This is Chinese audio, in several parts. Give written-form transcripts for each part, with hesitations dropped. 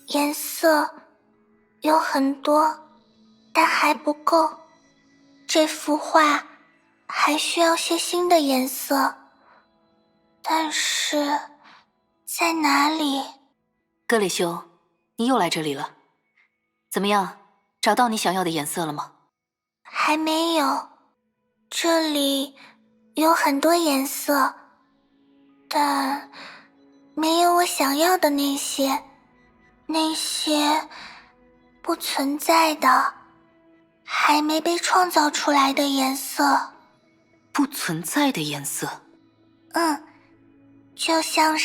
颜色有很多，但还不够。这幅画还需要些新的颜色，但是在哪里？格雷修，你又来这里了。怎么样，找到你想要的颜色了吗？还没有。这里有很多颜色，但没有我想要的那些不存在的，还没被创造出来的颜色。不存在的颜色？就像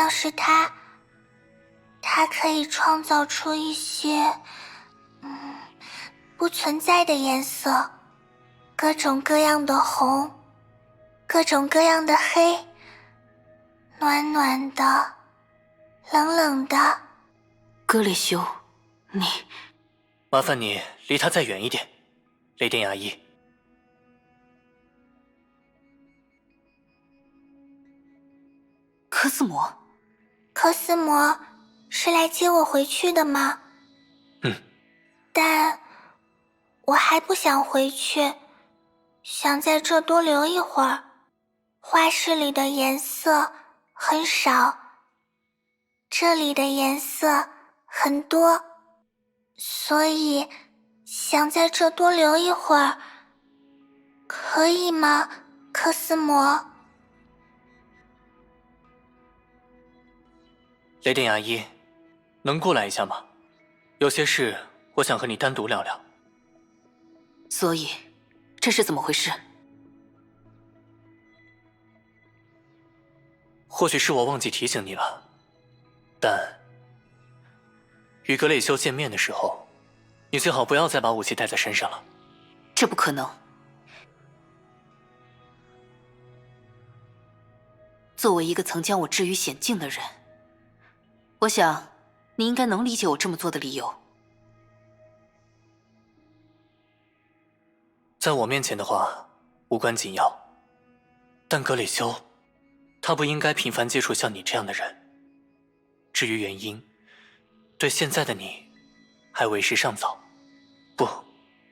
是它可以创造出一些不存在的颜色，各种各样的红，各种各样的黑，暖暖的，冷冷的。格雷修，你……麻烦你离他再远一点，雷电牙医。科斯摩，科斯摩是来接我回去的吗？但我还不想回去，想在这多留一会儿。画室里的颜色很少，这里的颜色很多，所以想在这多留一会儿，可以吗，科斯摩？雷电牙医，能过来一下吗？有些事我想和你单独聊聊。所以，这是怎么回事？或许是我忘记提醒你了，但与格雷修见面的时候，你最好不要再把武器带在身上了。这不可能。作为一个曾将我置于险境的人，我想你应该能理解我这么做的理由。在我面前的话，无关紧要，但格雷修，他不应该频繁接触像你这样的人。至于原因，对现在的你，还为时尚早。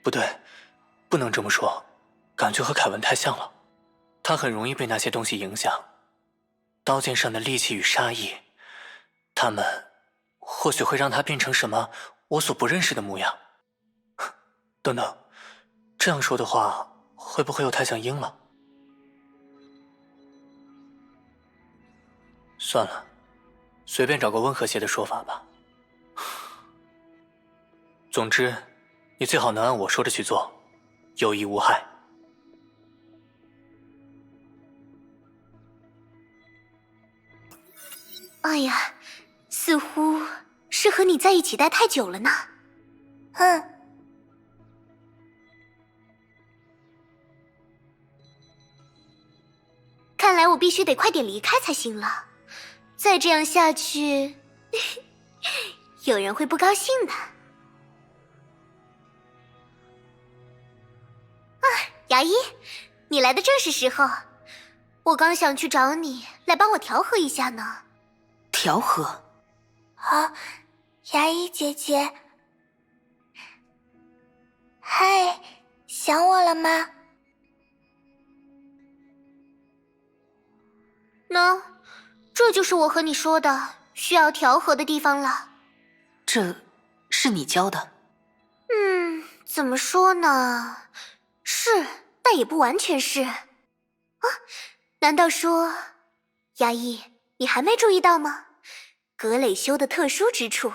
不对，不能这么说，感觉和凯文太像了。他很容易被那些东西影响，刀剑上的戾气与杀意，他们或许会让他变成什么我所不认识的模样。等等，这样说的话，会不会又太像鹰了？算了，随便找个温和些的说法吧。总之，你最好能按我说的去做，有益无害。哎呀，似乎是和你在一起待太久了呢。看来我必须得快点离开才行了，再这样下去，有人会不高兴的。牙医，你来的正是时候，我刚想去找你来帮我调和一下呢。调和？牙医姐姐，嗨，想我了吗？喏，这就是我和你说的需要调和的地方了。这是你教的？怎么说呢？是，但也不完全是。难道说，牙医，你还没注意到吗？格雷修的特殊之处。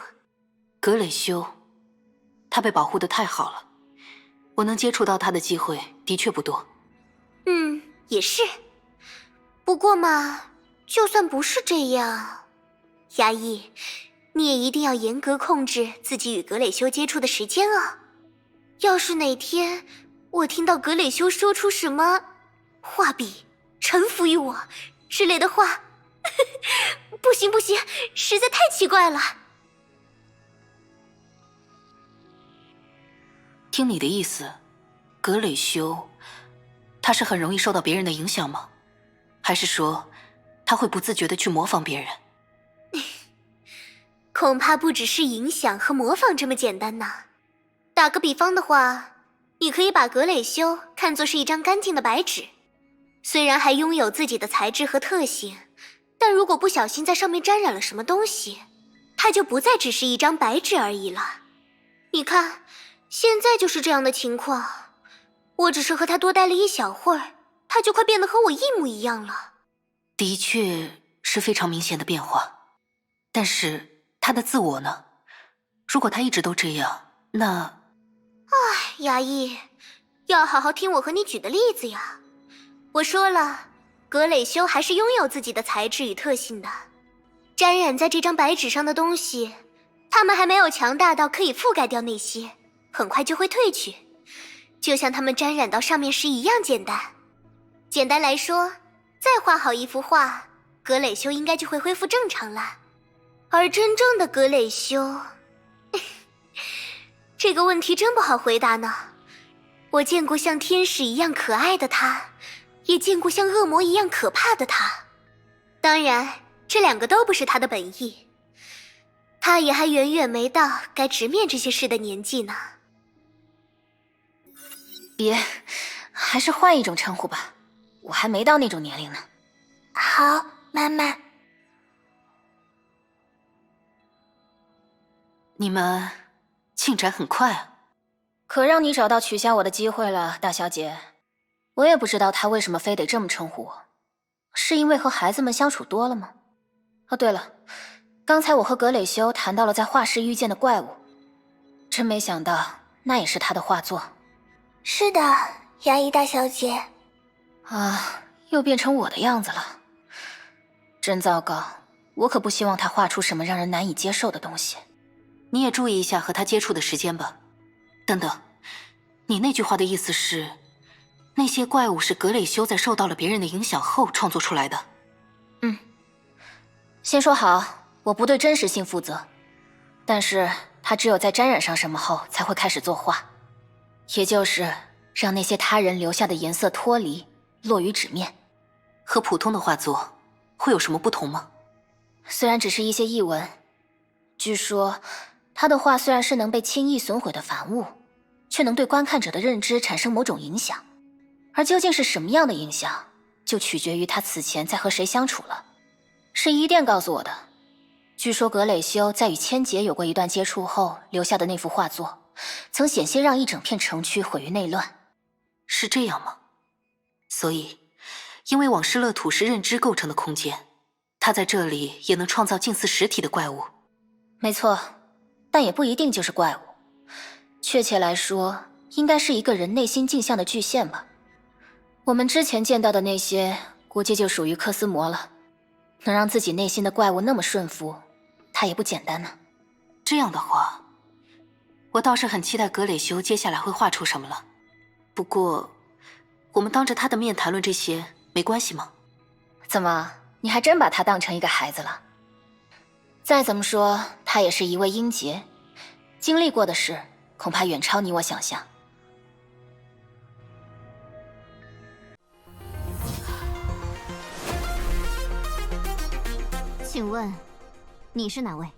格雷修，他被保护得太好了，我能接触到他的机会的确不多。也是。不过嘛，就算不是这样，牙医，你也一定要严格控制自己与格雷修接触的时间啊。要是哪天我听到格雷修说出什么画笔臣服于我之类的话，不行，实在太奇怪了。听你的意思，格雷修他是很容易受到别人的影响吗？还是说他会不自觉地去模仿别人？恐怕不只是影响和模仿这么简单呢。打个比方的话，你可以把格蕾修看作是一张干净的白纸，虽然还拥有自己的材质和特性，但如果不小心在上面沾染了什么东西，它就不再只是一张白纸而已了。你看，现在就是这样的情况，我只是和他多待了一小会儿，他就快变得和我一模一样了。的确是非常明显的变化，但是他的自我呢？如果他一直都这样，那……衙役，要好好听我和你举的例子呀。我说了，格蕾修还是拥有自己的材质与特性的。沾染在这张白纸上的东西，它们还没有强大到可以覆盖掉那些，很快就会褪去，就像它们沾染到上面时一样简单。简单来说，再画好一幅画，格蕾修应该就会恢复正常了。而真正的格蕾修，这个问题真不好回答呢。我见过像天使一样可爱的他，也见过像恶魔一样可怕的他。当然，这两个都不是他的本意。他也还远远没到该直面这些事的年纪呢。别，还是换一种称呼吧，我还没到那种年龄呢。好，妈妈。你们进展很快啊。可让你找到取下我的机会了，大小姐。我也不知道他为什么非得这么称呼我，是因为和孩子们相处多了吗？哦，对了，刚才我和格蕾修谈到了在画室遇见的怪物，真没想到那也是他的画作。是的，衙役大小姐。啊，又变成我的样子了，真糟糕！我可不希望他画出什么让人难以接受的东西。你也注意一下和他接触的时间吧。等等，你那句话的意思是，那些怪物是格蕾修在受到了别人的影响后创作出来的？嗯，先说好，我不对真实性负责，但是他只有在沾染上什么后才会开始作画，也就是让那些他人留下的颜色脱离，落于纸面。和普通的画作会有什么不同吗？虽然只是一些译文，据说他的画虽然是能被轻易损毁的凡物，却能对观看者的认知产生某种影响，而究竟是什么样的影响，就取决于他此前在和谁相处了。是伊甸告诉我的，据说格蕾修在与千劫有过一段接触后留下的那幅画作，曾险些让一整片城区毁于内乱。是这样吗？所以，因为往事乐土是认知构成的空间，他在这里也能创造近似实体的怪物。没错，但也不一定就是怪物。确切来说，应该是一个人内心镜像的具现吧。我们之前见到的那些，估计就属于克斯魔了。能让自己内心的怪物那么顺服，他也不简单呢。这样的话，我倒是很期待格蕾修接下来会画出什么了。不过，我们当着他的面谈论这些，没关系吗？怎么，你还真把他当成一个孩子了？再怎么说，他也是一位英杰，经历过的事恐怕远超你我想象。请问，你是哪位？